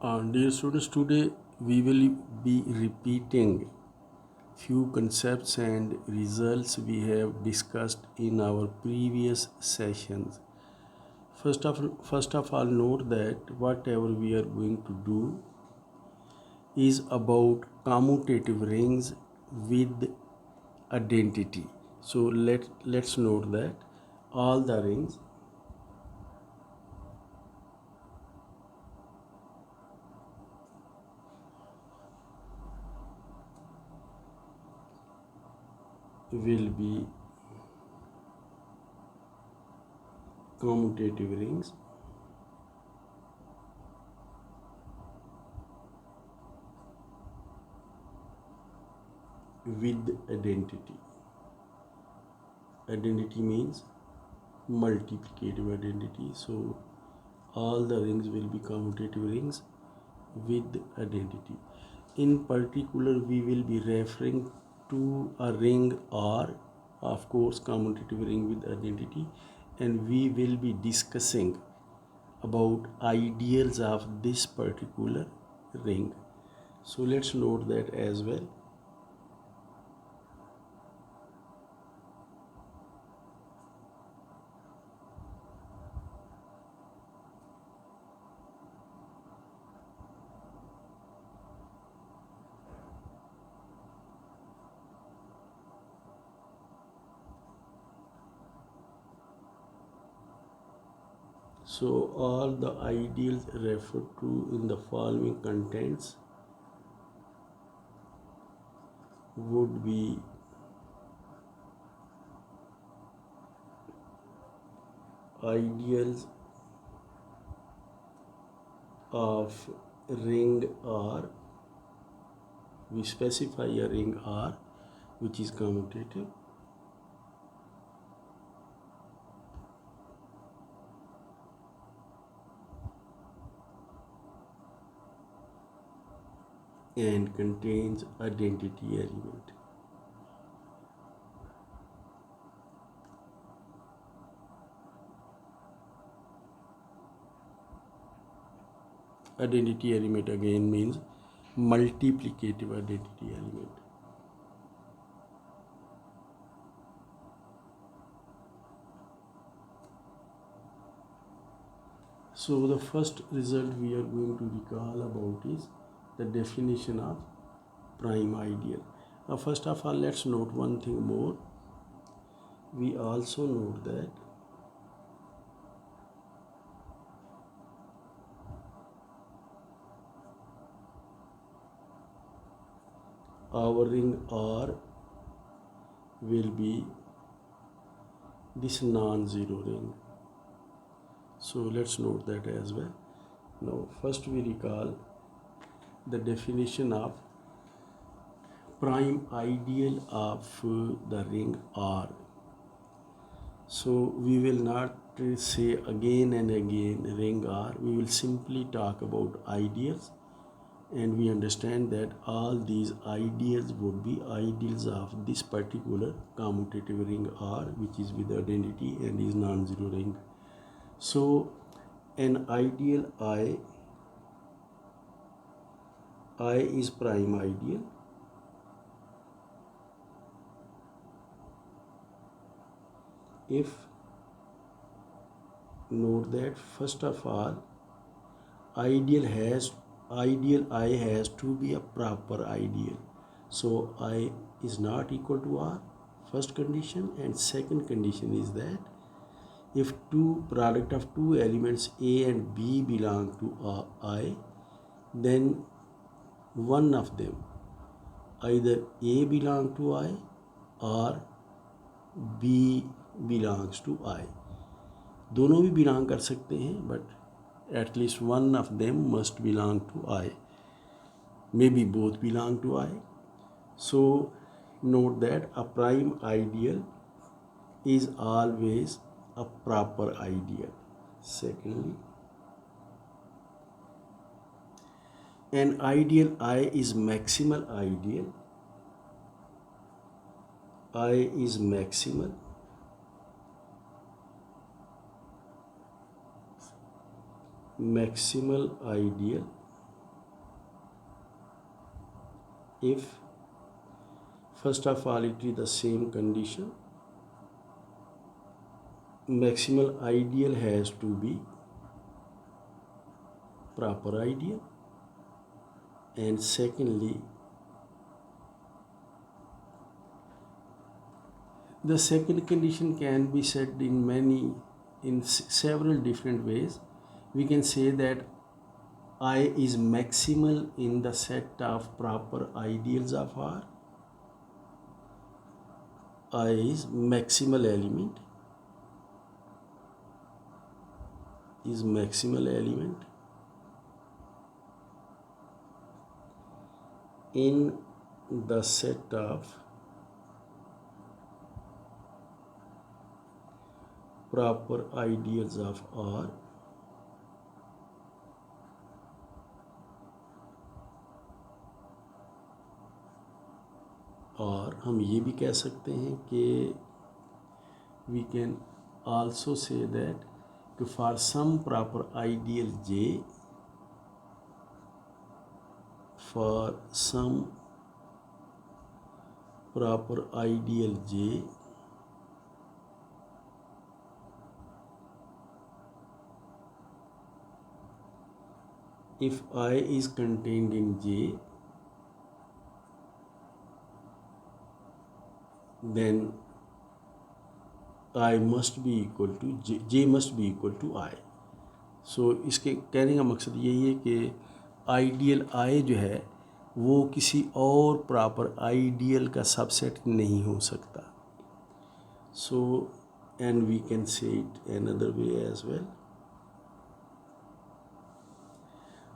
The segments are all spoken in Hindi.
Dear students, today we will be repeating few concepts and results we have discussed in our previous sessions. First of all, note that whatever we are going to do is about commutative rings with identity. So let's note that all the rings will be commutative rings with identity. Identity means multiplicative identity. So all the rings will be commutative rings with identity. In particular, we will be referring to a ring R, of course, commutative ring with identity, and we will be discussing about ideals of this particular ring. So let's note that as well. So all the ideals referred to in the following contents would be ideals of ring R. We specify a ring R which is commutative, and contains identity element. Identity element again means multiplicative identity element. So the first result we are going to recall about is the definition of prime ideal. Now first of all, let's note one thing more. We also note that our ring R will be this non-zero ring. So let's note that as well. Now first we recall the definition of prime ideal of the ring R. So we will not say again and again ring R. We will simply talk about ideals, and we understand that all these ideals would be ideals of this particular commutative ring R, which is with identity and is non-zero ring. So an ideal I is prime ideal if, note that first of all, ideal I has to be a proper ideal. So I is not equal to R, first condition, and second condition is that if product of two elements A and B belong to I, then one of them, either A belong to I or B belongs to I. दोनों भी बिलोंग कर सकते हैं, but at least one of them must belong to I. Maybe both belong to I. So note that a prime ideal is always a proper ideal. Secondly, an ideal I is maximal ideal. I is maximal ideal if first of all it is the same condition, maximal ideal has to be proper ideal, and secondly the second condition can be said in several different ways. We can say that I is maximal in the set of proper ideals of R. I is maximal element, in the set of proper ideals of R, और हम ये भी कह सकते हैं कि we can also say that for some proper ideal J, for some proper ideal J, if I is contained in J, then I must be equal to J must be equal to I. So इसके कहने का मकसद यही है कि आइडियल I जो है वो किसी और प्रॉपर आइडियल का सबसेट नहीं हो सकता. So and we can say it another way as well.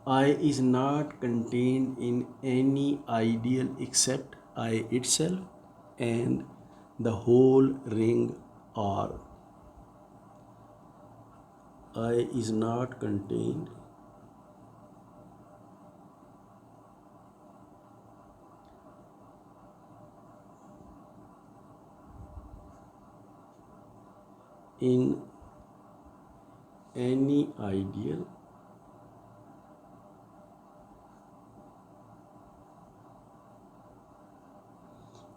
I is not contained in any ideal except I itself and the whole ring R. I is not contained in any ideal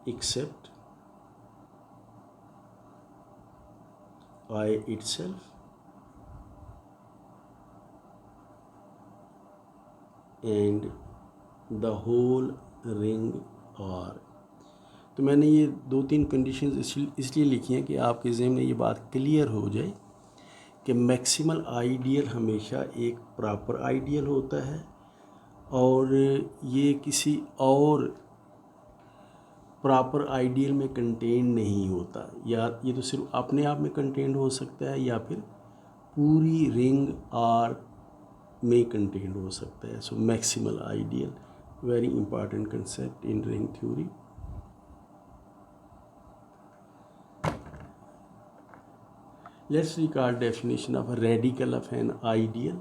except I itself and the whole ring R. तो मैंने ये 2-3 कंडीशंस इसलिए लिखी हैं कि आपके ज़हन में ये बात क्लियर हो जाए कि मैक्सिमल आइडियल हमेशा एक प्रॉपर आइडियल होता है और ये किसी और प्रॉपर आइडियल में कंटेन नहीं होता, या ये तो सिर्फ अपने आप में कंटेन हो सकता है या फिर पूरी रिंग आर में कंटेन हो सकता है. So maximal ideal, very important concept in ring theory. Let's recall definition of a radical of an ideal.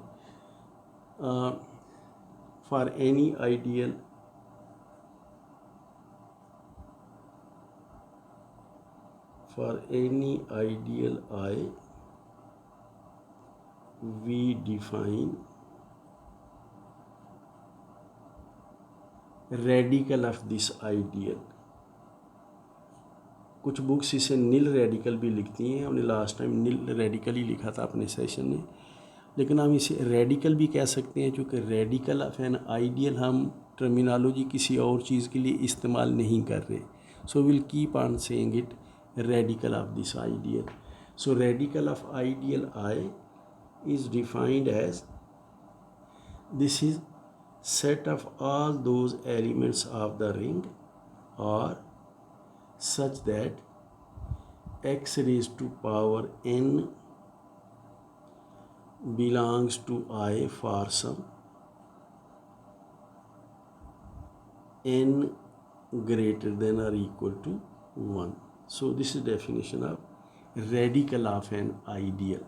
For any ideal I, we define radical of this ideal. कुछ बुक्स इसे नील रेडिकल भी लिखती हैं. हमने लास्ट टाइम नील रेडिकल ही लिखा था अपने सेशन में, लेकिन हम इसे रेडिकल भी कह सकते हैं क्योंकि रेडिकल ऑफ एन आइडियल हम टर्मिनोलॉजी किसी और चीज़ के लिए इस्तेमाल नहीं कर रहे. So will keep on saying it radical of this ideal. So radical of ideal I is defined as this is set of all those elements of the ring are such that x raised to power n belongs to I for some n greater than or equal to 1. So this is definition of radical of an ideal.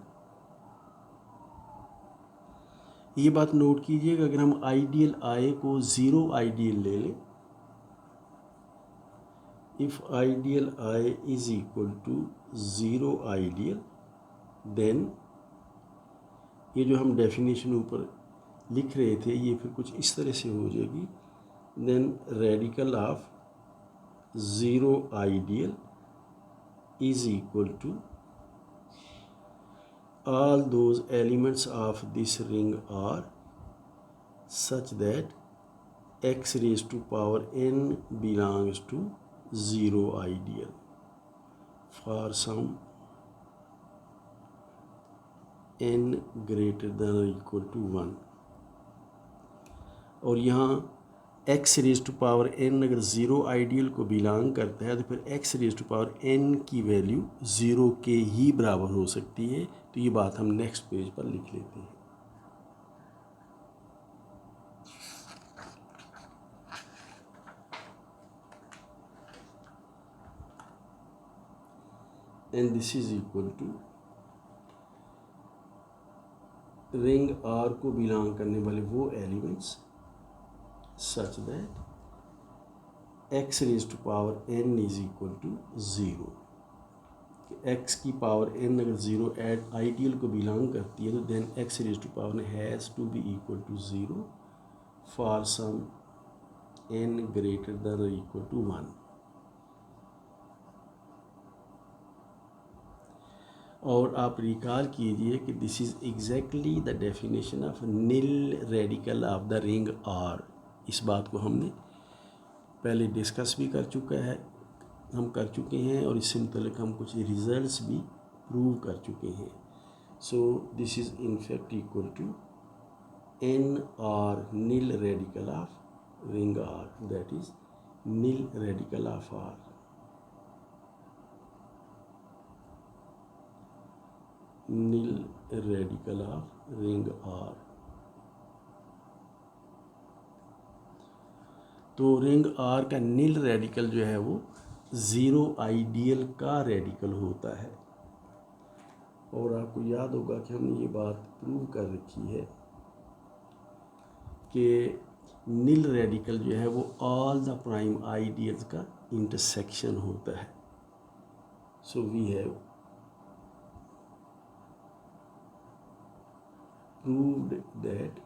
ये बात नोट कीजिएगा, अगर हम आइडियल I को ज़ीरो आइडियल ले लें, if ideal I is equal to zero ideal, then ये जो हम डेफिनेशन ऊपर लिख रहे थे ये फिर कुछ इस तरह से हो जाएगी then radical of 0 ideal is equal to all those elements of this ring are such that x raised to power n belongs to 0 ideal for some n greater than or equal to 1। और यहाँ x raise to power n अगर 0 आइडियल को बिलोंग करता है तो फिर x raise to power n की वैल्यू 0 के ही बराबर हो सकती है। तो ये बात हम नेक्स्ट पेज पर लिख लेते हैं। And this is equal to ring R को बिलोंग करने वाले वो elements such that x raised to power n is equal to 0। x की पावर n अगर 0 एट आइडियल को बिलोंग करती है तो then x raised to power n has to be equal to 0 for some n greater than और इक्वल टू 1। और आप रिकॉल कीजिए कि this is exactly the definition of nil radical of the ring R। इस बात को हमने पहले डिस्कस भी कर चुके हैं और इससे मुतल्लिक़ हम कुछ रिजल्ट्स भी प्रूव कर चुके हैं। So this is in fact equal to n R nil radical of ring R, that is nil radical of R। Nil radical of ring R। तो रिंग R का नील रेडिकल जो है वो 0 आइडियल का रेडिकल होता है। और आपको याद होगा कि हमने ये बात प्रूव कर रखी है कि नील रेडिकल जो है वो ऑल द प्राइम आइडियल्स का इंटरसेक्शन होता है। So we have proved that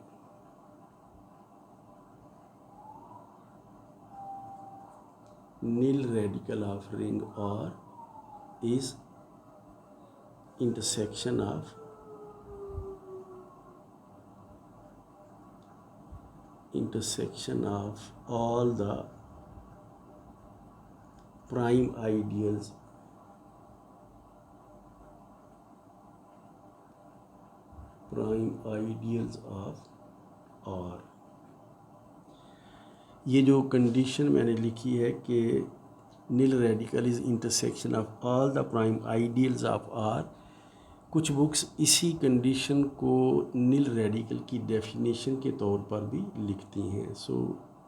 nil radical of ring R is intersection of all the prime ideals of R। ये जो कंडीशन मैंने लिखी है कि nil radical is intersection of all the prime ideals of R, कुछ बुक्स इसी कंडीशन को नील रेडिकल की डेफिनेशन के तौर पर भी लिखती हैं। So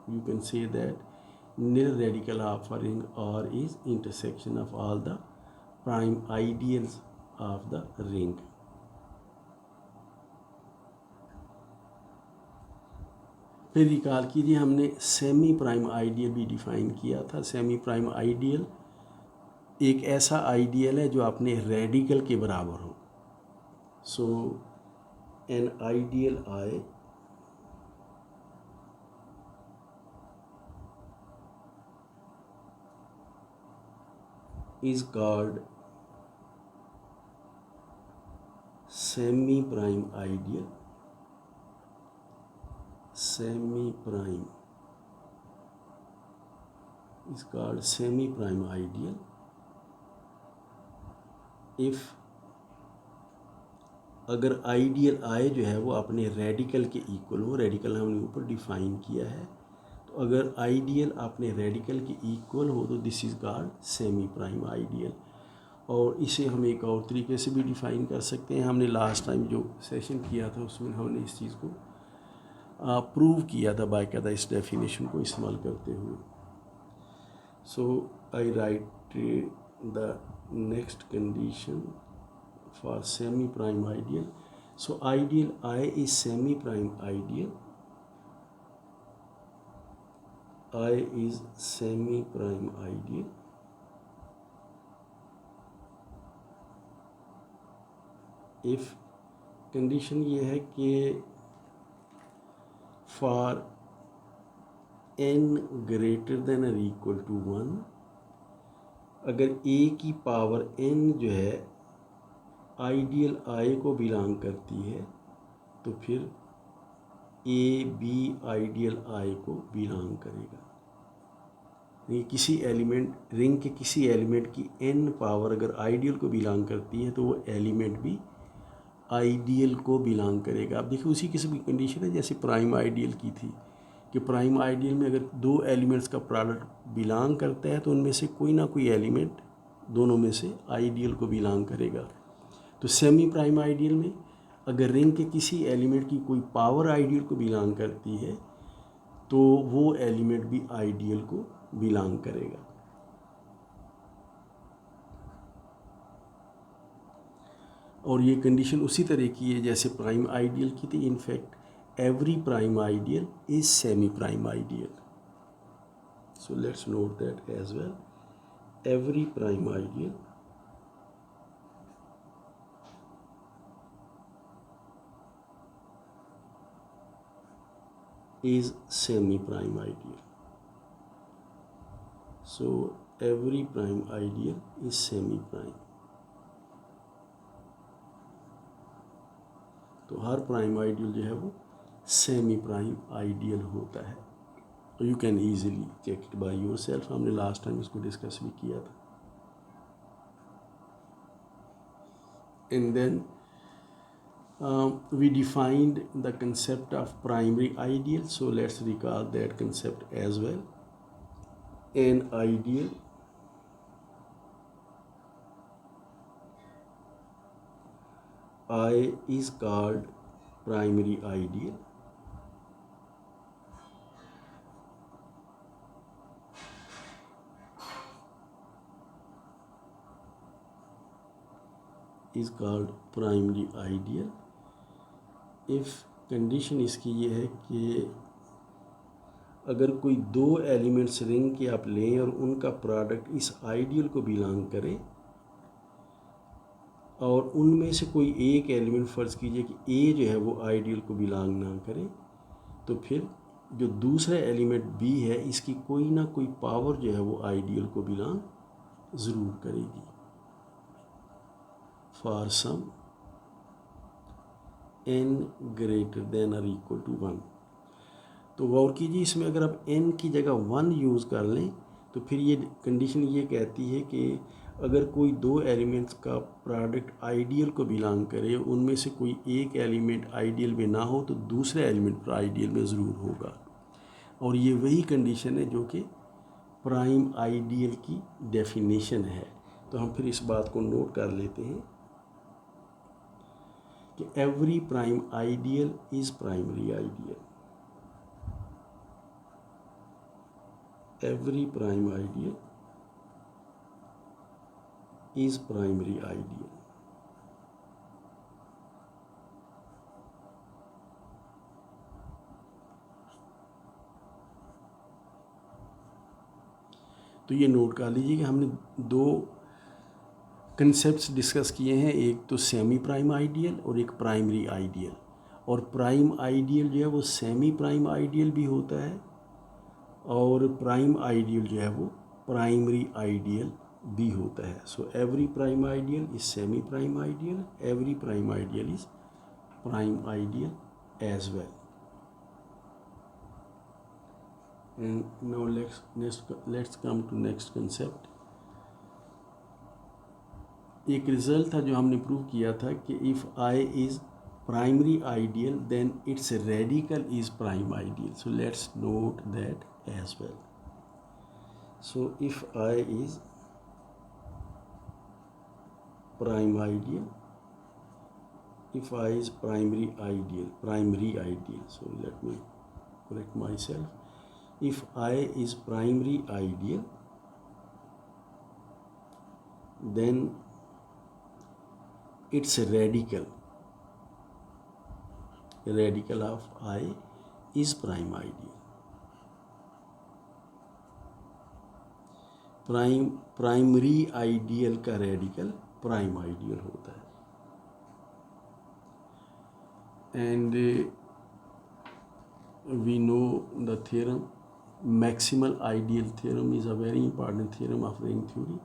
you can say that nil radical of ring R is intersection of all the prime ideals of the ring. फिर रिकॉल कीजिए हमने सेमी प्राइम आइडियल भी डिफ़ाइन किया था। सेमी प्राइम आइडियल एक ऐसा आइडियल है जो अपने रेडिकल के बराबर हो। So an ideal I is called semi prime ideal। semi prime is called semi prime ideal if अगर आइडियल I जो है वो अपने रेडिकल के इक्वल हो। रेडिकल हमने ऊपर डिफाइन किया है, तो अगर आइडियल अपने रेडिकल के इक्वल हो तो this is called semi prime ideal. और इसे हम एक और तरीके से भी डिफ़ाइन कर सकते हैं। हमने लास्ट टाइम जो सेशन किया था उसमें हमने इस चीज़ को प्रूव किया था बाकायदा इस डेफिनेशन को इस्तेमाल करते हुए। So I write the next condition for semi prime ideal. So ideal I is semi prime ideal. I is semi prime ideal if condition ये है कि फॉर n ग्रेटर देन और इक्वल टू 1, अगर a की पावर n जो है आइडियल i को बिलोंग करती है तो फिर a b आइडियल i को बिलोंग करेगा। ये किसी एलिमेंट, रिंग के किसी एलिमेंट की n पावर अगर आइडियल को बिलोंग करती है तो वो एलिमेंट भी आइडियल को बिलोंग करेगा। अब देखिए उसी किस्म की कंडीशन है जैसे प्राइम आइडियल की थी कि प्राइम आइडियल में अगर दो एलिमेंट्स का प्रोडक्ट बिलोंग करता है तो उनमें से कोई ना कोई एलिमेंट दोनों में से आइडियल को बिलोंग करेगा। तो सेमी प्राइम आइडियल में अगर रिंग के किसी एलिमेंट की कोई पावर आइडियल को बिलोंग करती है तो वो एलिमेंट भी आइडियल को बिलोंग करेगा। और ये कंडीशन उसी तरह की है जैसे प्राइम आइडियल की थी। In fact every prime ideal is semi prime ideal. So let's note that as well. Every prime ideal is semi-prime ideal. So every prime ideal is semi-prime. तो हर प्राइम आइडियल जो है वो सेमी प्राइम आइडियल होता है। You can easily check it by your self. हमने लास्ट टाइम इसको डिस्कस भी किया था। And then we defined the concept of primary ideal, so let's recall that concept as well. An ideal I is called primary ideal. Is called primary ideal if condition इसकी ये है कि अगर कोई दो एलिमेंट्स रिंग के आप लें और उनका प्रोडक्ट इस आइडियल को बिलोंग करे और उनमें से कोई एक एलिमेंट फ़र्ज़ कीजिए कि ए जो है वो आइडियल को बिलोंग ना करे, तो फिर जो दूसरा एलिमेंट बी है इसकी कोई ना कोई पावर जो है वो आइडियल को बिलोंग ज़रूर करेगी for some n greater than और इक्वल टू 1। तो गौर कीजिए इसमें अगर आप n की जगह 1 यूज़ कर लें तो फिर ये कंडीशन ये कहती है कि अगर कोई दो एलिमेंट्स का प्रोडक्ट आइडियल को बिलोंग करे, उनमें से कोई एक एलिमेंट आइडियल में ना हो तो दूसरे एलिमेंट पर आइडियल में ज़रूर होगा। और ये वही कंडीशन है जो कि प्राइम आइडियल की डेफिनेशन है। तो हम फिर इस बात को नोट कर लेते हैं कि every prime ideal is primary ideal. Every prime ideal is primary ideal. तो ये नोट कर लीजिए कि हमने दो कंसेप्ट्स डिस्कस किए हैं, एक तो सेमी प्राइम आइडियल और एक प्राइमरी आइडियल। और प्राइम आइडियल जो है वो सेमी प्राइम आइडियल भी होता है और प्राइम आइडियल जो है वो प्राइमरी आइडियल भी होता है। So every prime ideal is semi prime ideal, every prime ideal is prime ideal as well. And now let's come to next concept. एक रिजल्ट था जो हमने प्रूव किया था कि if I is primary ideal then its radical is prime ideal. So let's note that as well. So if I is prime ideal, if I is primary ideal, so let me correct myself. If I is primary ideal, then its radical of I is prime ideal. Primary ideal का रेडिकल प्राइम आइडियल होता है। And we know the theorem maximal ideal theorem is a very important theorem of ring theory.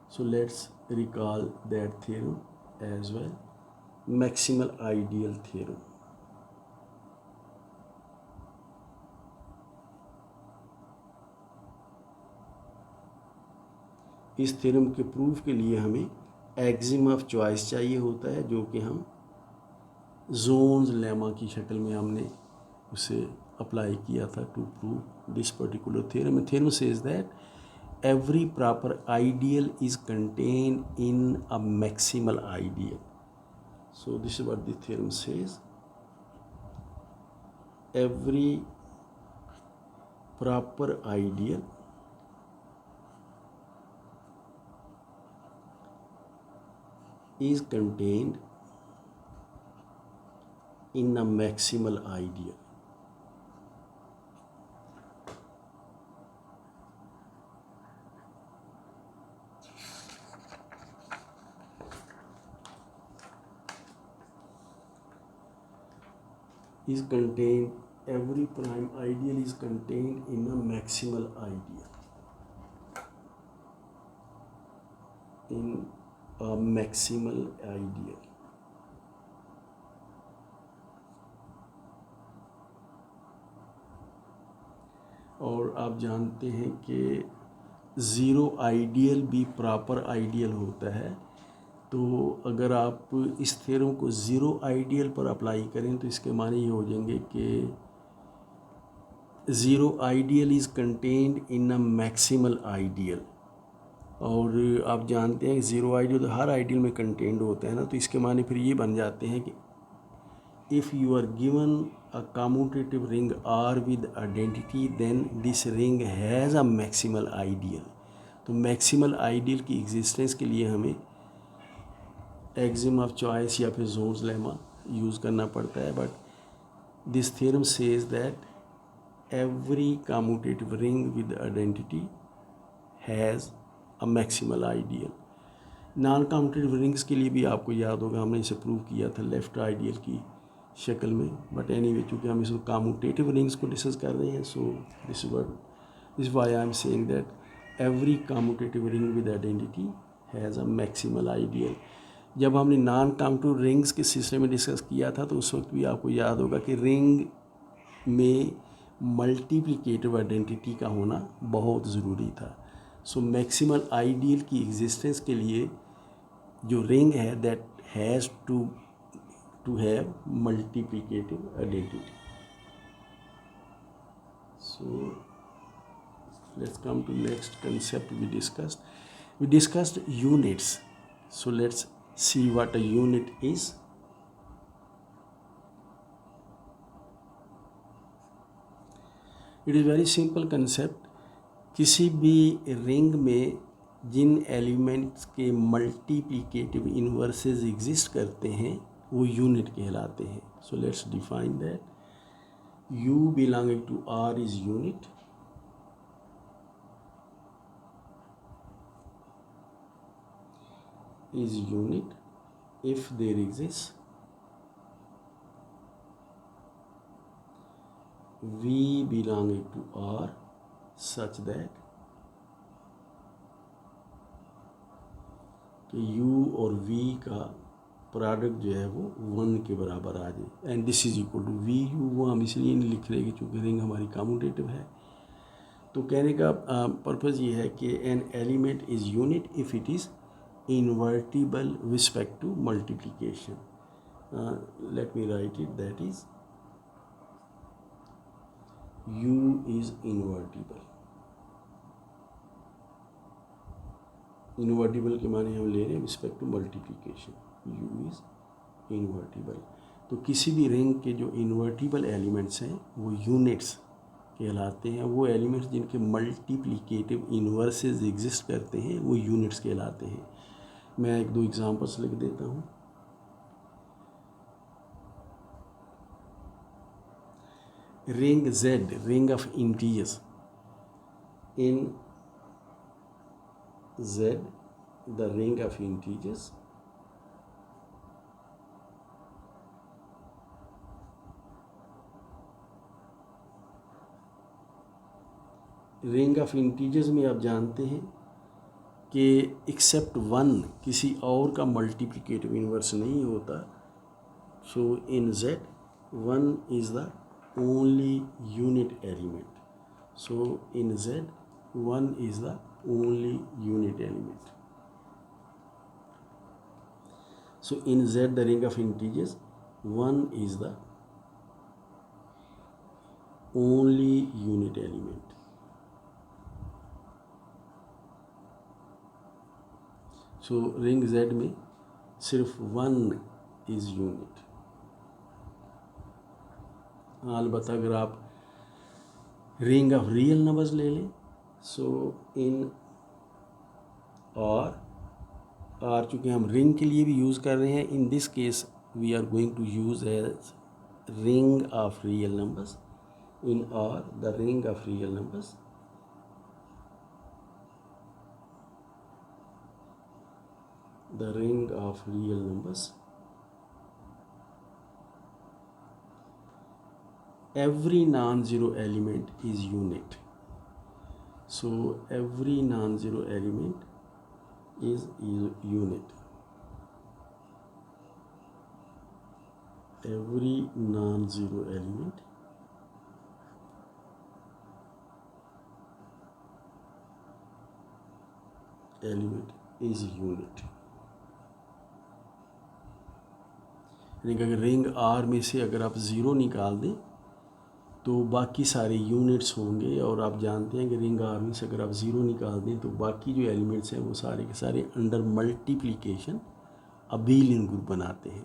So let's recall that theorem as well. Maximal ideal theorem. इस थ्योरम के प्रूफ के लिए हमें एक्सिम ऑफ चॉइस चाहिए होता है, जो कि हम जोन्स लेमा की शक्ल में हमने उसे अप्लाई किया था to prove this particular theorem. Theorem says that every proper ideal is contained in a maximal ideal. So this is what the theorem says. Every proper ideal is contained in a maximal ideal. Is contained, every prime ideal is contained in a maximal ideal. In a maximal ideal. और आप जानते हैं कि ज़ीरो आइडियल भी प्रॉपर आइडियल होता है. तो अगर आप इस थ्योरम को ज़ीरो आइडियल पर अप्लाई करें तो इसके माने ये हो जाएंगे कि zero ideal is contained in a maximal ideal. और आप जानते हैं ज़ीरो आइडियल तो हर आइडियल में कंटेन्ड होता है ना. तो इसके माने फिर ये बन जाते हैं कि if you are given a commutative ring R with identity then this ring has a maximal ideal. तो मैक्सिमल आइडियल की एग्जिस्टेंस के लिए हमें एक्सिम ऑफ चॉइस या फिर जोन्स लेमा यूज़ करना पड़ता है. But this theorem says that every commutative ring with identity has a maximal ideal. Non commutative rings के लिए भी आपको याद होगा हमने इसे प्रूव किया था लेफ्ट आइडियल की शक्ल में. बट एनीवे चूँकि हम इस कम्यूटेटिव रिंग्स को डिस्कस कर रहे हैं, so this why I am saying that every commutative ring with identity has a maximal ideal. जब हमने नॉन कम्यूटेटिव रिंग्स के सिलसिले में डिस्कस किया था तो उस वक्त भी आपको याद होगा कि रिंग में मल्टीप्लिकेटिव आइडेंटिटी का होना बहुत ज़रूरी था. सो मैक्सिमल आइडियल की एग्जिस्टेंस के लिए जो रिंग है that has to have multiplicative identity. So let's come to next concept we discussed. We discussed units. So let's see what a unit is. It is very simple concept. किसी भी रिंग में जिन एलिमेंट्स के मल्टीप्लिकेटिव इन्वर्सेस एग्जिस्ट करते हैं वो यूनिट कहलाते हैं. So let's define that. U belonging to R is unit. Is unit if there exists V belonging to R such that कि U और V का प्रोडक्ट जो है वो 1 के बराबर आ जाए. And this is equal to V U. वो हम इसलिए नहीं लिख रहे कि चूँकि रिंग हमारी कम्यूटेटिव है. तो कहने का पर्पज़ ये है कि an element is unit if it is invertible respect to multiplication. Let me write it. That is U is invertible. Invertible के माने हम ले रहे हैं respect to multiplication. U is invertible. तो किसी भी रिंग के जो इन्वर्टिबल एलिमेंट्स हैं वो यूनिट्स कहलाते हैं. वो एलिमेंट्स जिनके मल्टीप्लिकेटिव इन्वर्सेस एग्जिस्ट करते हैं वो यूनिट्स कहलाते हैं. मैं एक दो एग्जांपल्स लिख देता हूँ. Ring Z, ring of integers. In Z, the ring of integers ring of integers में आप जानते हैं कि एक्सेप्ट वन किसी और का मल्टीप्लिकेटिव इन्वर्स नहीं होता. सो इन Z 1 is the only unit element. So in Z 1 is the only unit element. So in Z the ring of integers 1 is the only unit element. So ring Z में सिर्फ 1 is unit. अलबत्ता अगर आप रिंग ऑफ रियल नंबर्स ले लें, सो इन और चूँकि हम रिंग के लिए भी यूज़ कर रहे हैं, in this case we are going to use as ring of real numbers. In और the ring of real numbers the ring of real numbers, every non-zero element is unit. So every non-zero element is unit. Every non-zero element is unit. यानी कि अगर रिंग आर में से अगर आप ज़ीरो निकाल दें तो बाकी सारे यूनिट्स होंगे, और आप जानते हैं कि रिंग आर में से अगर आप ज़ीरो निकाल दें तो बाकी जो एलिमेंट्स हैं वो सारे के सारे अंडर मल्टीप्लिकेशन अबेलियन ग्रुप बनाते हैं.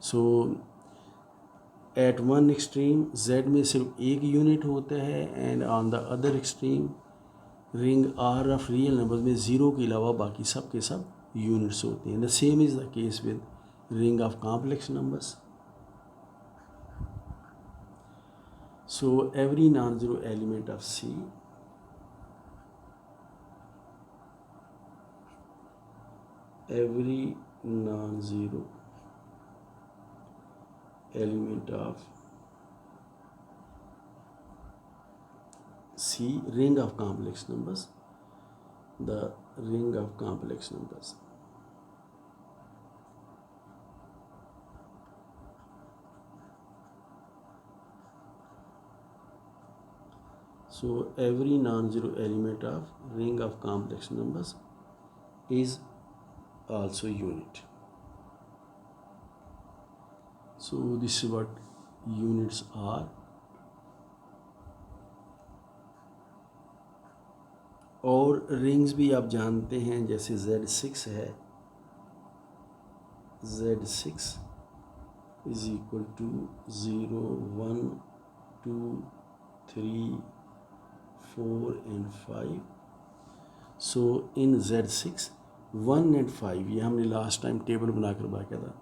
So at one extreme Z में सिर्फ एक यूनिट होता है, and on the other extreme ring R of real numbers में ज़ीरो के अलावा बाकी सब के सब यूनिट्स होते हैं. The same is the case with ring of complex numbers. So every non-zero element of C every non-zero element of C ring of complex numbers, the ring of complex numbers. So every non-zero element of ring of complex numbers is also unit. So this is what units are. और रिंग्स भी आप जानते हैं, जैसे Z6 है, Z6 is equal to 0, 1, 2, 3, 4 and 5. So in Z6 1 and 5, ये हमने लास्ट टाइम टेबल बनाकर बाकायदा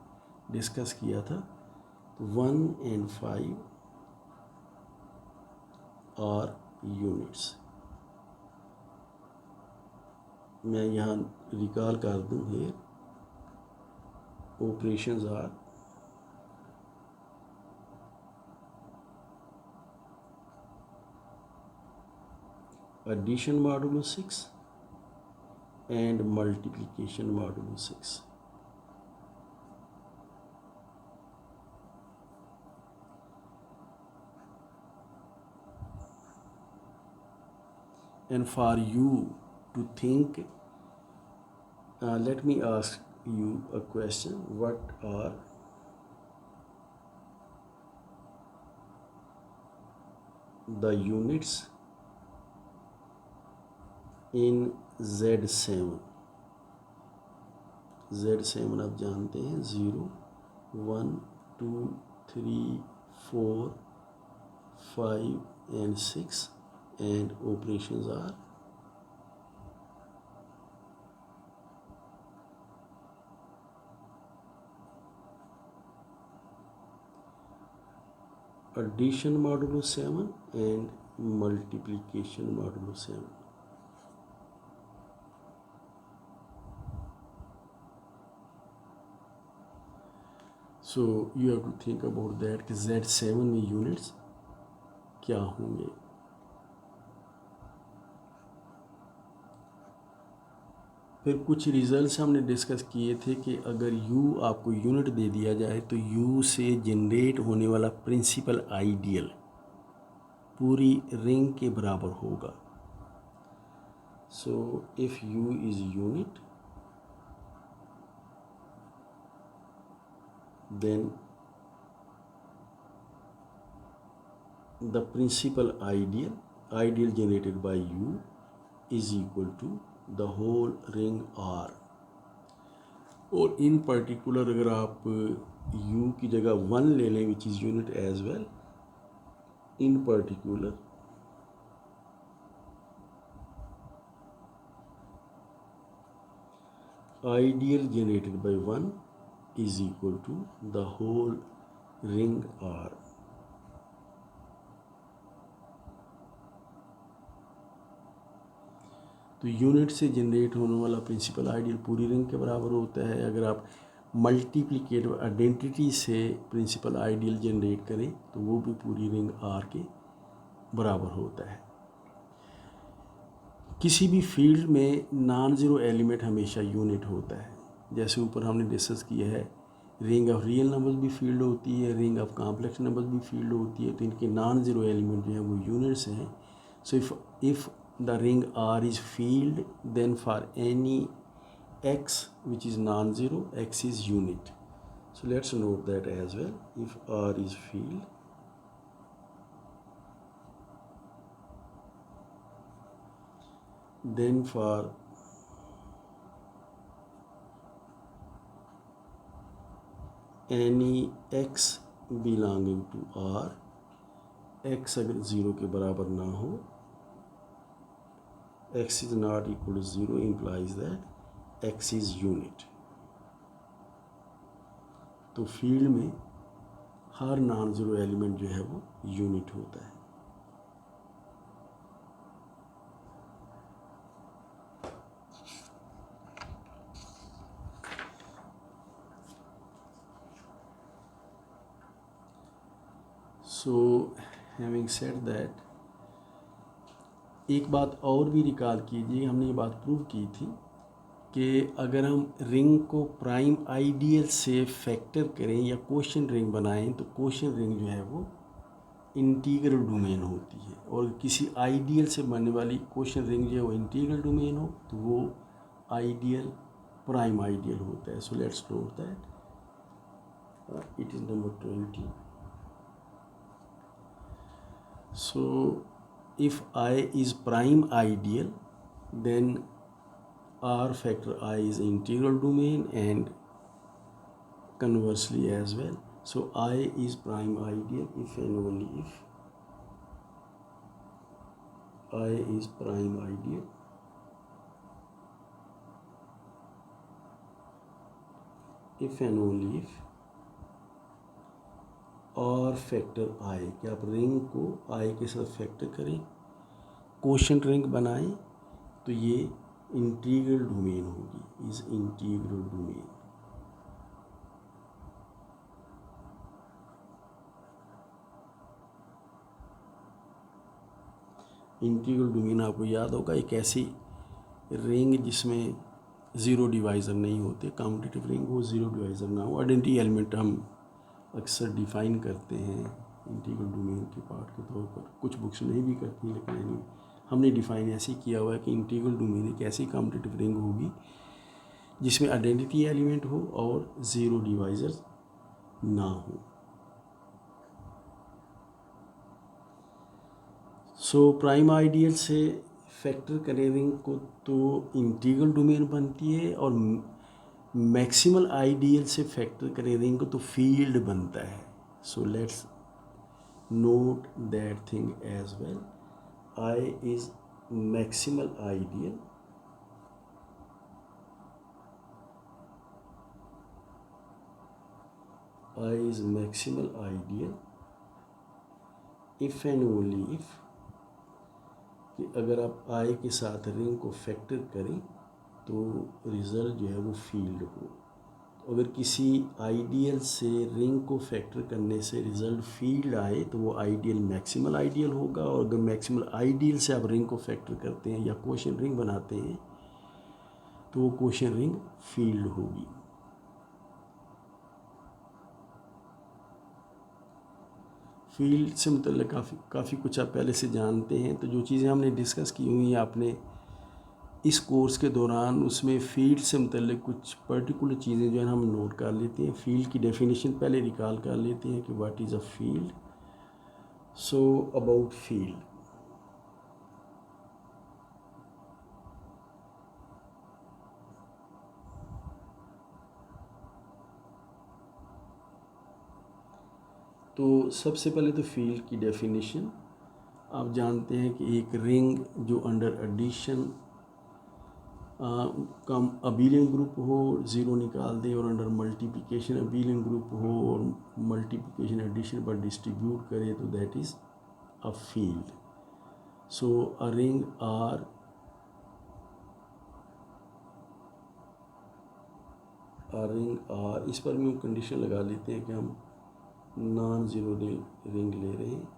डिस्कस किया था. 1 and 5 आर यूनिट्स. मैं यहाँ रिकॉल कर दूँ है operations are addition modulo 6 and multiplication modulo 6. And for you to think, let me ask you a question. What are the units in Z7? Z7 आप जानते हैं 0, 1, 2, 3, 4, 5 and 6, and operations are addition modulo 7 and multiplication modulo 7. So you have to think about that कि Z7 में यूनिट्स क्या होंगे. फिर कुछ रिजल्ट्स हमने डिस्कस किए थे कि अगर u आपको यूनिट दे दिया जाए तो u से जनरेट होने वाला प्रिंसिपल आइडियल पूरी रिंग के बराबर होगा. So if u is unit then the principal ideal generated by u is equal to the whole ring R. और इन पर्टिकुलर अगर आप u की जगह 1 ले लें which is unit as well, in particular ideal generated by 1 is equal to the whole ring R. तो यूनिट से जनरेट होने वाला प्रिंसिपल आइडियल पूरी रिंग के बराबर होता है. अगर आप मल्टीप्लिकेटिव आइडेंटिटी से प्रिंसिपल आइडियल जनरेट करें तो वो भी पूरी रिंग आर के बराबर होता है. किसी भी फील्ड में नॉन ज़ीरो एलिमेंट हमेशा यूनिट होता है. जैसे ऊपर हमने डिस्कस किया है, रिंग ऑफ रियल नंबर्स भी फील्ड होती है, रिंग ऑफ कॉम्प्लेक्स नंबर्स भी फील्ड होती है. तो इनके नॉन ज़ीरो एलिमेंट जो है वो यूनिट्स हैं. So if the ring R is field, then for any x which is non-zero, x is unit. So let's note that as well. If R is field, then for any x belonging to R, x अगर 0 के बराबर ना हो, x is not equal to 0 implies that x is unit. तो फील्ड में हर नॉन ज़ीरो एलिमेंट जो है वो यूनिट होता है. सो हैविंग सेड दैट, एक बात और भी रिकॉल कीजिए, हमने ये बात प्रूव की थी कि अगर हम रिंग को प्राइम आइडियल से फैक्टर करें या क्वोशिएंट रिंग बनाएं तो क्वोशिएंट रिंग जो है वो इंटीग्रल डोमेन होती है. और किसी आइडियल से बनने वाली क्वोशिएंट रिंग जो है वो इंटीग्रल डोमेन हो तो वो आइडियल प्राइम आइडियल होता है. So let's note that it is number 20. So if I is prime ideal, then R factor I is integral domain and conversely as well. So I is prime ideal if and only if I is prime ideal if and only if और फैक्टर आई, कि आप रिंग को आई के साथ फैक्टर करें, क्वोशिएंट रिंग बनाएं तो ये इंटीग्रल डोमेन होगी, is integral domain. Integral domain आपको याद होगा एक ऐसी रिंग जिसमें ज़ीरो डिवाइज़र नहीं होते, कम्यूटेटिव रिंग वो ज़ीरो डिवाइज़र ना हो. आइडेंटिटी एलिमेंट हम अक्सर डिफ़ाइन करते हैं इंटीग्रल डोमेन के पार्ट के तौर पर, कुछ बुक्स नहीं भी करती, लेकिन हमने डिफ़ाइन ऐसे किया हुआ है कि इंटीग्रल डोमेन एक ऐसी कम्यूटेटिव रिंग होगी जिसमें आइडेंटिटी एलिमेंट हो और ज़ीरो डिवाइज़र्स ना हो. सो प्राइम आइडियल से फैक्टर करें रिंग को तो इंटीग्रल डोमेन बनती है, और मैक्सिमल आइडियल से फैक्टर करें रिंग को तो फील्ड बनता है. So let's note that thing as well. I is maximal ideal if and only if कि अगर आप I के साथ रिंग को फैक्टर करें तो रिज़ल्ट जो है वो फील्ड हो. अगर किसी आइडियल से रिंग को फैक्टर करने से रिज़ल्ट फील्ड आए तो वो आइडियल मैक्सिमल आइडियल होगा. और अगर मैक्सिमल आइडियल से आप रिंग को फैक्टर करते हैं या क्वोशिएंट रिंग बनाते हैं तो वो क्वेश्चन रिंग फील्ड होगी। फील्ड से मतलब काफ़ी कुछ आप पहले से जानते हैं। तो जो चीज़ें हमने डिस्कस की हुई हैं आपने इस कोर्स के दौरान, उसमें फील्ड से मतलब कुछ पर्टिकुलर चीज़ें जो है हम नोट कर लेते हैं। फील्ड की डेफिनेशन पहले रिकॉल कर लेते हैं कि what is a field. So about field, तो सबसे पहले तो फील्ड की डेफिनेशन आप जानते हैं कि एक रिंग जो अंडर एडिशन कम अबीलियन ग्रुप हो, ज़ीरो निकाल दें, और अंडर मल्टीप्लिकेशन अबीलियन ग्रुप हो और मल्टीप्लिकेशन एडिशन पर डिस्ट्रीब्यूट करे, तो that is a field. So a ring R इस पर भी हम कंडीशन लगा लेते हैं कि हम नॉन ज़ीरो रिंग ले रहे हैं।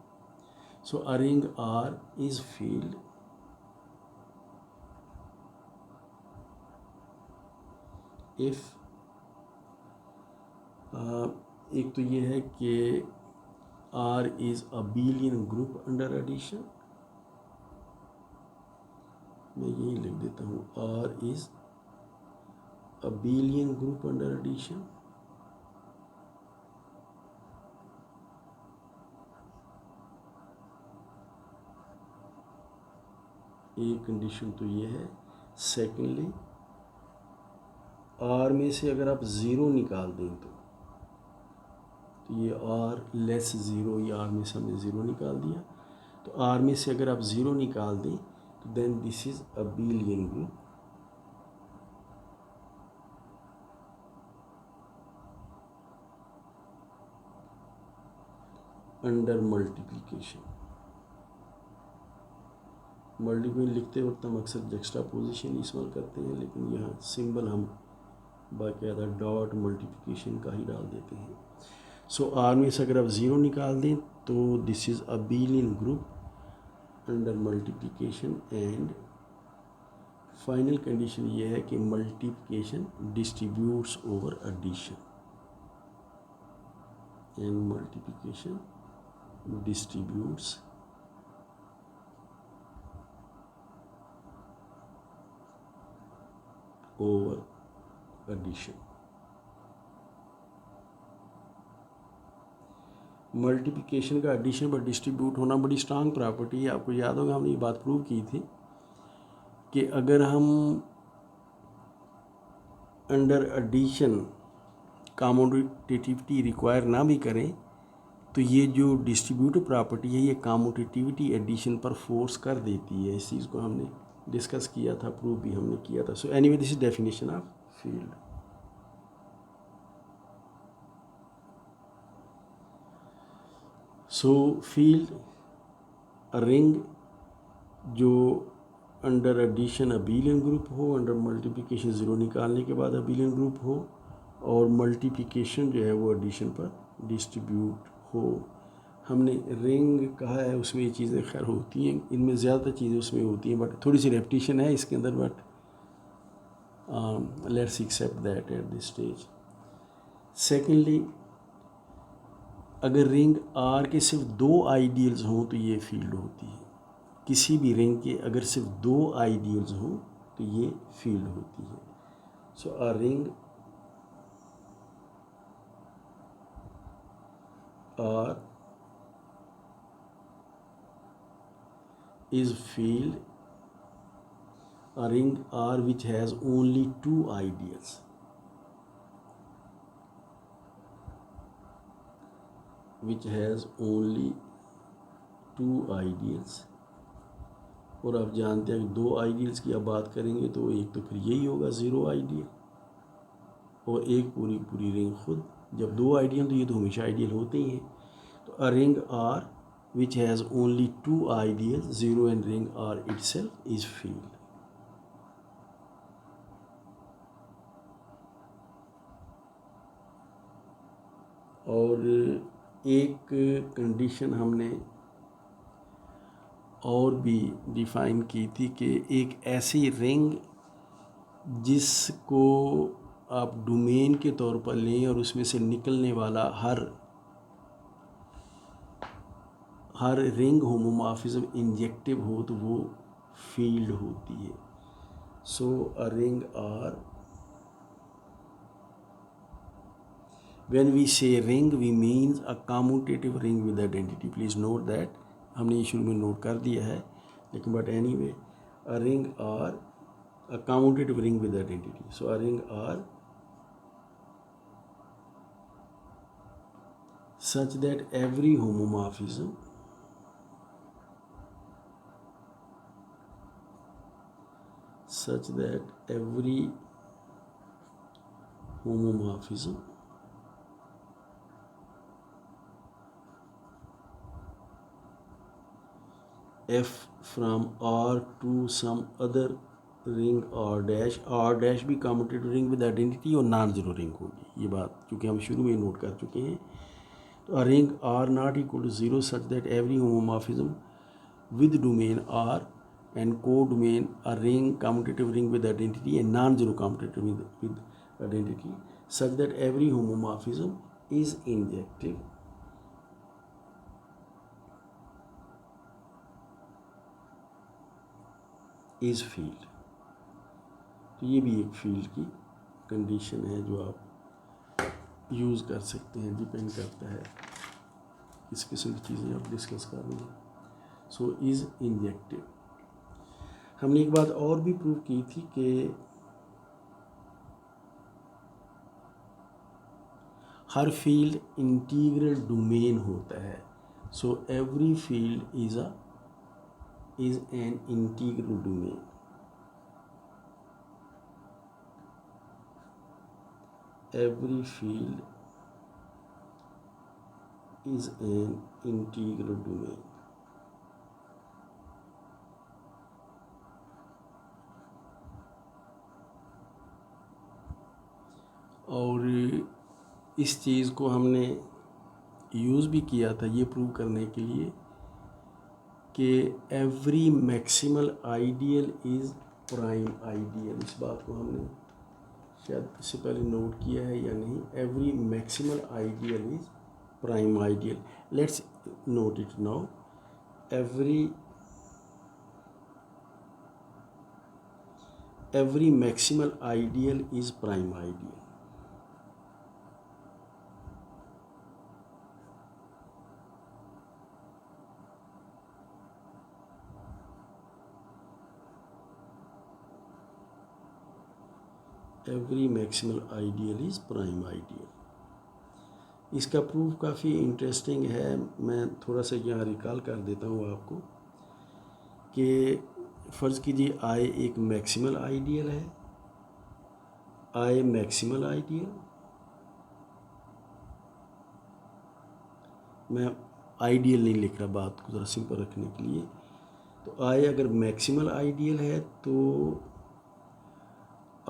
So a ring R is field if एक तो ये है कि R is a billion group under addition, मैं यही लिख देता हूँ, R is a billion group under addition. एक कंडीशन तो ये है। सेकेंडली, R में से अगर आप ज़ीरो निकाल दें तो ये R लेस ज़ीरो, ये R में से हमने ज़ीरो निकाल दिया, तो R में से अगर आप ज़ीरो निकाल दें तो then this is a billion group under multiplication. Multiplication लिखते वक्त हम अक्सर जक्स्टापोजिशन इस्तेमाल करते हैं, लेकिन यहाँ सिंबल हम बाकायदा डॉट मल्टीप्लिकेशन का ही डाल देते हैं। सो आर में से अगर आप ज़ीरो निकाल दें तो this is a billion group under multiplication, and final condition ये है कि multiplication distributes over addition, and multiplication distributes over addition. Multiplication का एडिशन पर डिस्ट्रीब्यूट होना बड़ी स्ट्रांग प्रॉपर्टी है। आपको याद होगा हमने ये बात प्रूव की थी कि अगर हम अंडर एडिशन कॉम्यूटेटिविटी रिक्वायर ना भी करें तो ये जो डिस्ट्रीब्यूटिव प्रॉपर्टी है ये कॉम्यूटेटिविटी एडिशन पर फोर्स कर देती है। इस चीज़ को हमने डिस्कस किया था, प्रूव भी हमने किया था। So anyway this is definition of field. So field ring जो अंडर एडिशन अबीलियन ग्रुप हो, अंडर मल्टीप्लिकेशन ज़ीरो निकालने के बाद अबीलियन ग्रुप हो, और मल्टीप्लिकेशन जो है वो एडिशन पर डिस्ट्रीब्यूट हो। हमने रिंग कहा है, उसमें ये चीज़ें खैर होती हैं, इनमें ज़्यादा चीज़ें उसमें होती हैं, बट थोड़ी सी रेपिटेशन है इसके अंदर, but let's accept that at this stage. Secondly, अगर रिंग आर के सिर्फ दो आइडियल्स हों तो ये फील्ड होती है। किसी भी रिंग के अगर सिर्फ दो आइडियल्स हों तो ये फील्ड होती है। So a ring R is field a ring R which has only two ideals, और आप जानते हैं कि दो आइडियल्स की आप बात करेंगे तो एक तो फिर यही होगा ज़ीरो आइडियल, और एक पूरी रिंग खुद। जब दो आइडियल तो ये तो हमेशा आइडियल होते ही हैं। तो a ring R which has only two ideals, zero and ring R itself is field. और एक कंडीशन हमने और भी डिफ़ाइन की थी कि एक ऐसी रिंग जिसको आप डोमेन के तौर पर लें और उसमें से निकलने वाला हर रिंग होमोमॉर्फिज्म इंजेक्टिव हो तो वो फील्ड होती है. So a ring R, when we say ring we means a commutative ring with identity. Please note that, हमने ये शुरू में नोट कर दिया है लेकिन but anyway, a ring or a commutative ring with identity. So a ring are such that every homomorphism f from R to some other ring R dash भी commutative ring with identity और नॉन जीरो रिंग होगी. ये बात क्योंकि हम शुरू में नोट कर चुके हैं. तो a ring R not equal to 0 such that every homomorphism with domain R and codomain a ring commutative ring with identity and non-zero commutative ring with identity such that every homomorphism is injective is field. तो ये भी एक फील्ड की कंडीशन है जो आप यूज़ कर सकते हैं. डिपेंड करता है किस किस्म की चीज़ें आप डिस्कस कर रहे हैं. So is injective. हमने एक बात और भी प्रूव की थी कि हर फील्ड इंटीग्रल डोमेन होता है. So every field is an integral domain. Every field is an integral domain. और इस चीज़ को हमने यूज़ भी किया था ये प्रूव करने के लिए कि every maximal ideal is prime ideal. इस बात को हमने शायद इससे पहले नोट किया है या नहीं. Every maximal ideal is prime ideal. Let's note it now. Every maximal ideal is prime ideal. Every maximal ideal is prime ideal. इसका प्रूफ काफ़ी इंटरेस्टिंग है. मैं थोड़ा सा यहाँ रिकॉल कर देता हूँ आपको कि फ़र्ज़ कीजिए आई एक मैक्सिमल आइडियल है. आई मैक्सिमल आइडियल, मैं आइडियल नहीं लिख रहा, बात को ज़रा सिंपल रखने के लिए. तो आई अगर मैक्सिमल आइडियल है तो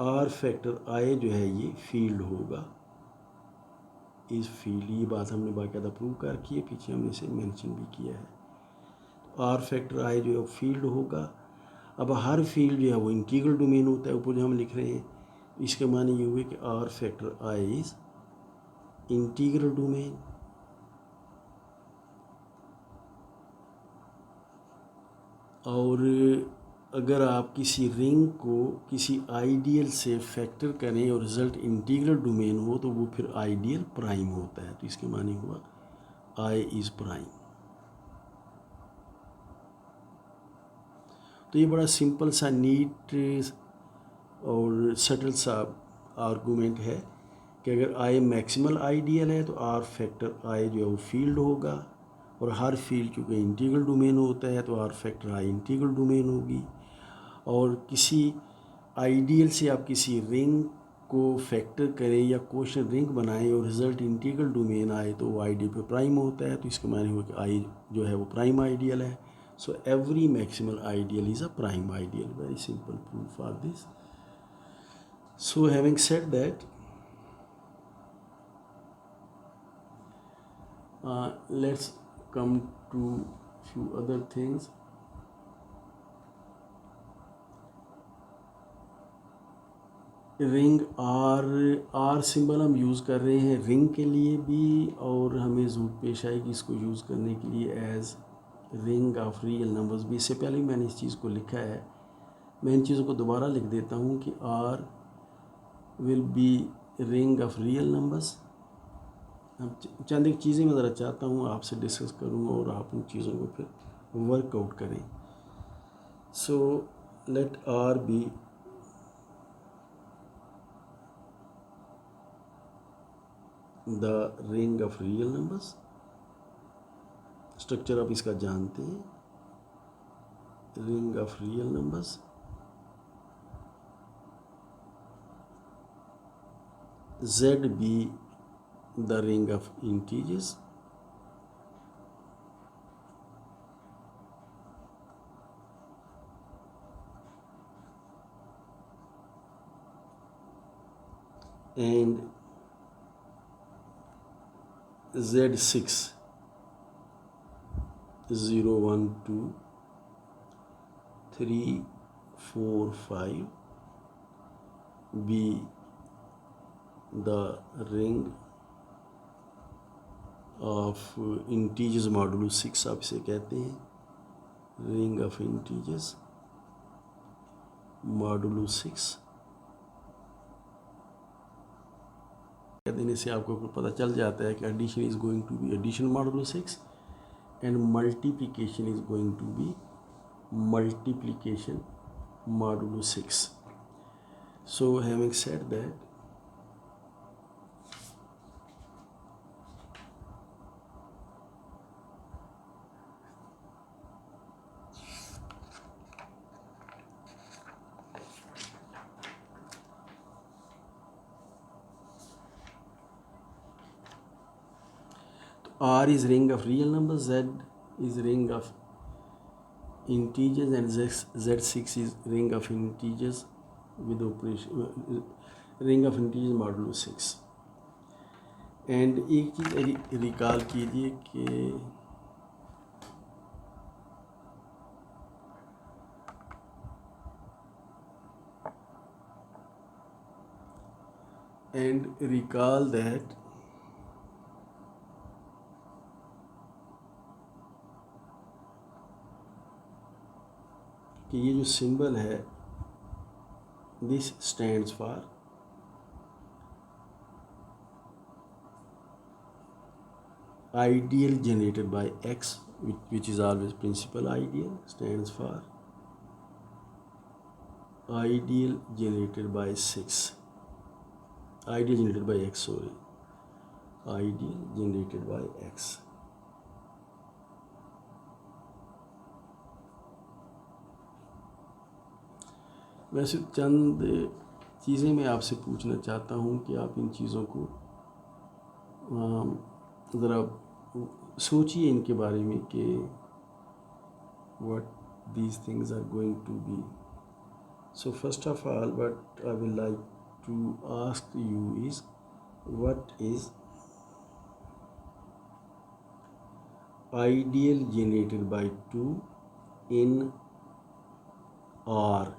आर फैक्टर आई जो है ये फील्ड होगा. इस फील्ड, ये बात हमने बाकायदा प्रूव कर की है, पीछे हमने इसे मेंशन भी किया है. तो आर फैक्टर आई जो है फील्ड होगा. अब हर फील्ड जो है वो इंटीग्रल डोमेन होता है. ऊपर जो हम लिख रहे हैं इसके माने ये हुए कि R factor I is integral domain. और अगर आप किसी रिंग को किसी आइडियल से फैक्टर करें और रिज़ल्ट इंटीग्रल डोमेन हो तो वो फिर आइडियल प्राइम होता है. तो इसके माने हुआ आई इज़ प्राइम. तो ये बड़ा सिंपल सा नीट और सटल सा आर्गूमेंट है कि अगर आई मैक्सिमल आइडियल है तो आर फैक्टर आई जो है वो फील्ड होगा. और हर फील्ड चूँकि इंटीग्रल डोमेन होता है तो R factor I integral domain होगी. और किसी आइडियल से आप किसी रिंग को फैक्टर करें या क्वेश्चन रिंग बनाएं और रिज़ल्ट इंटीग्रल डोमेन आए तो वो आइडियल पे प्राइम होता है. तो इसके माने हुआ कि आई जो है वो प्राइम आइडियल है. So every maximal ideal is a prime ideal. Very simple proof for this. So having said that, let's come to few other things. Ring R symbol हम यूज़ कर रहे हैं रिंग के लिए भी, और हमें ज़रूरत पेश आएगी इसको यूज़ करने के लिए as ring of real numbers भी। इससे पहले मैंने इस चीज़ को लिखा है, मैं इन चीज़ों को दोबारा लिख देता हूँ कि R will be ring of real numbers. अब चंद एक चीज़ें मैं ज़रा चाहता हूँ आपसे डिस्कस करूँ और आप उन चीज़ों को फिर वर्कआउट करें। So let R be the ring of real numbers. Structure आप इसका जानते हैं, ring of real numbers. Z be the ring of integers, and Z6 0 1 2 3 4 5 be the ring of integers modulo 6 आप इसे कहते हैं, ring of integers modulo 6। देने से आपको पता चल जाता है कि addition is going to be addition modulo 6 and multiplication is going to be multiplication modulo 6। So having said that, R is ring of real numbers, Z is ring of integers, and Z6 is ring of integers with operation ring of integers modulo 6। And एक चीज़ रिकॉल कीजिए कि कि ये जो सिंबल है this stands for ideal generated by X, which is always principal ideal, stands for ideal generated by 6, ideal generated by X, sorry, ideal generated by X। वैसे चंद चीज़ें मैं आपसे पूछना चाहता हूँ कि आप इन चीज़ों को ज़रा सोचिए इनके बारे में कि what these things are going to be। So first of all, what I would like to ask you is, what is ideal generated by 2 in R,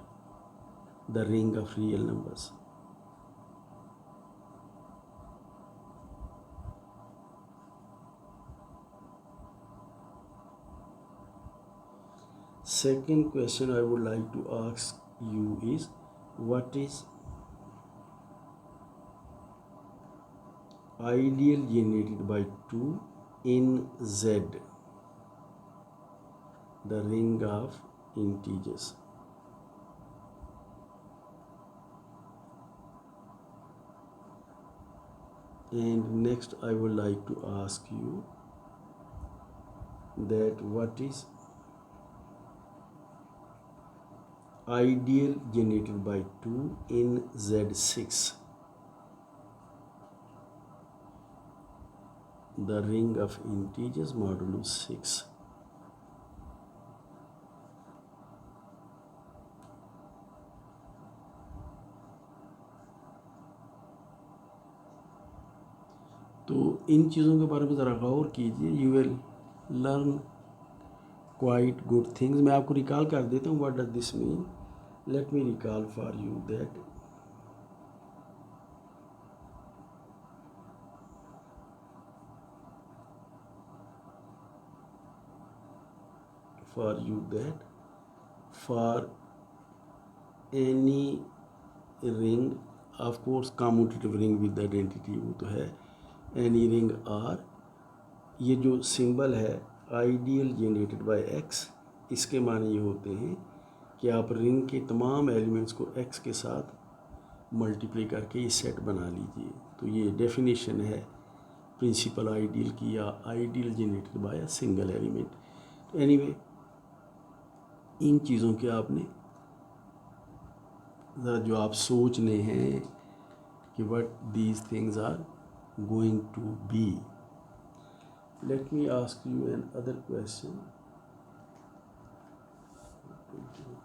the ring of real numbers? Second question I would like to ask you is, what is ideal generated by 2 in Z, the ring of integers? And next I would like to ask you that what is ideal generated by 2 in Z6, the ring of integers modulo 6? तो इन चीज़ों के बारे में ज़रा गौर कीजिए, you will learn quite good things. मैं आपको रिकॉल कर देता हूँ what does this mean. Let me recall for you that for you that for any ring, of course commutative ring with identity वो तो है, any ring R, ये जो सिंबल है आइडियल जनरेटेड बाय x, इसके माने ये होते हैं कि आप रिंग के तमाम एलिमेंट्स को x के साथ मल्टीप्लाई करके ये सेट बना लीजिए। तो ये डेफिनेशन है प्रिंसिपल आइडियल की या ideal generated by single element. तो एनीवे इन चीज़ों के आपने ज़रा जो आप सोचने हैं कि what these things are going to be. Let me ask you another question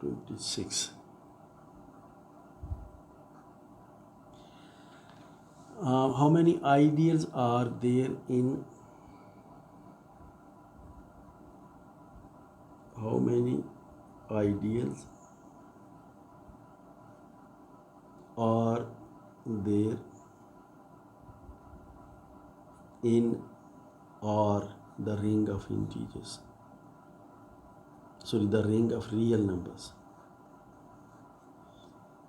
26. How many ideals are there in how many ideals are there in R, the ring of integers, sorry, the ring of real numbers?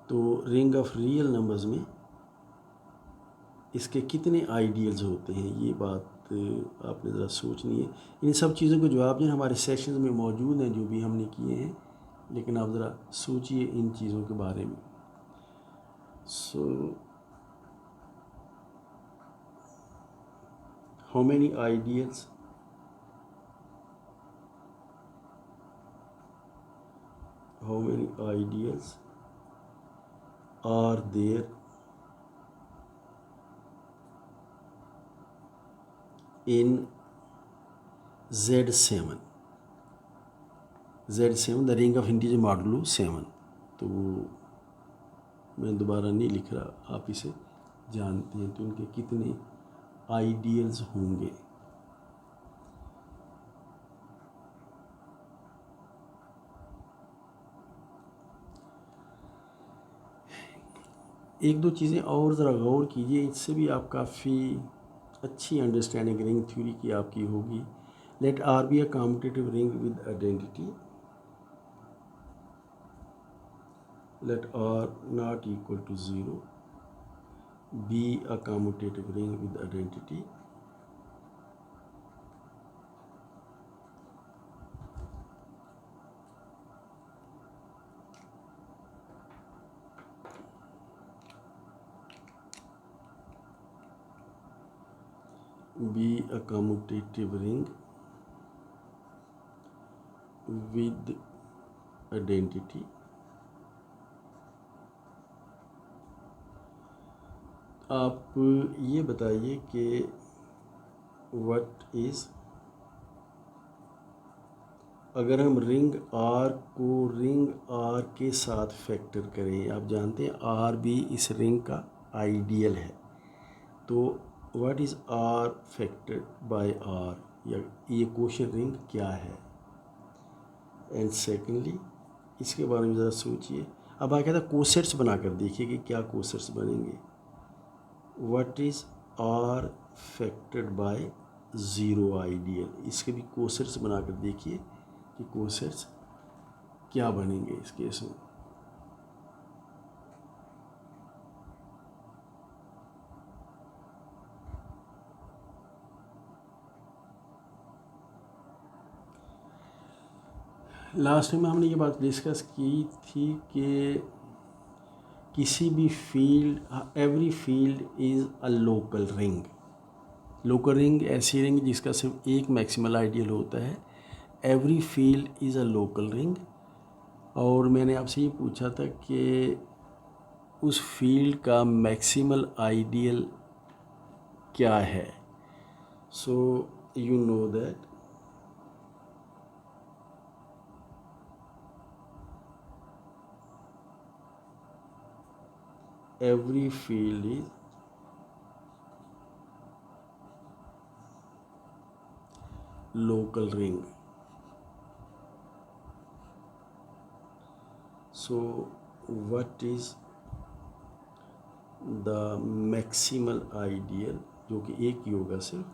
तो रिंग ऑफ रियल नंबर्स में इसके कितने आइडियल्स होते हैं, ये बात आपने ज़रा सोचनी है। इन सब चीज़ों के जवाब जो हमारे सेशंस में मौजूद हैं जो भी हमने किए हैं, लेकिन आप ज़रा सोचिए इन चीज़ों के बारे में। So how many ideals are there in Z7, the ring of integer modulo 7। तो मैं दोबारा नहीं लिख रहा, आप इसे जानते हैं। तो इनके कितने आइडियल्स होंगे? एक दो चीज़ें और ज़रा गौर कीजिए, इससे भी आप काफ़ी अच्छी अंडरस्टैंडिंग रिंग थ्योरी की आपकी होगी। Let R be a commutative ring with identity, let R not equal to 0 be a commutative ring with identity, be a commutative ring with identity। आप ये बताइए कि व्हाट इज़, अगर हम रिंग आर को रिंग आर के साथ फैक्टर करें, आप जानते हैं आर भी इस रिंग का आइडियल है, तो what is R factored by R, या ये क्वेश्चन रिंग क्या है? एंड सेकेंडली इसके बारे में ज़रा सोचिए। अब आ कहता कोसेट्स बना कर देखिए कि क्या कोसेट्स बनेंगे। What is R factored by 0 ideal, इसके भी कोसेट्स बना कर देखिए कि कोसेट्स क्या बनेंगे इस केस में। लास्ट में हमने ये बात डिस्कस की थी कि किसी भी field, every field is a local ring. Local ring ऐसी रिंग जिसका सिर्फ एक मैक्सिमल आइडियल होता है। Every field is a local ring. और मैंने आपसे ये पूछा था कि उस फील्ड का मैक्सिमल आइडियल क्या है। So you know that every field is local ring. So what is the maximal ideal, जो कि एक ही होगा सिर्फ,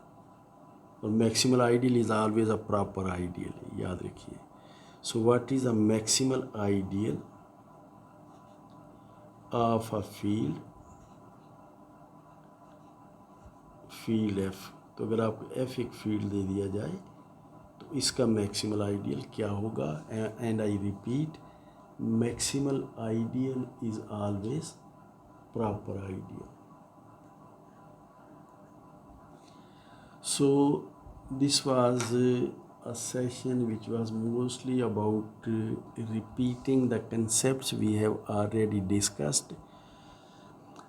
और maximal ideal is always a proper ideal, याद रखिए। So what is the maximal ideal of a field F? तो अगर आपको F एक फील्ड दे दिया जाए तो इसका मैक्सिमल आइडियल क्या होगा? And I repeat, maximal ideal is always proper ideal. So this was a session which was mostly about repeating the concepts we have already discussed.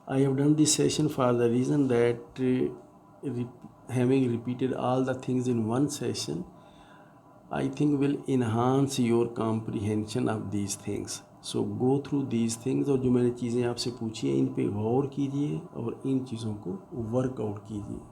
I have done this session for the reason that having repeated all the things in one session, I think will enhance your comprehension of these things. So go through these things, और जो मैंने चीज़ें आपसे पूछी हैं इन पे गौर कीजिए और इन चीज़ों को वर्कआउट कीजिए.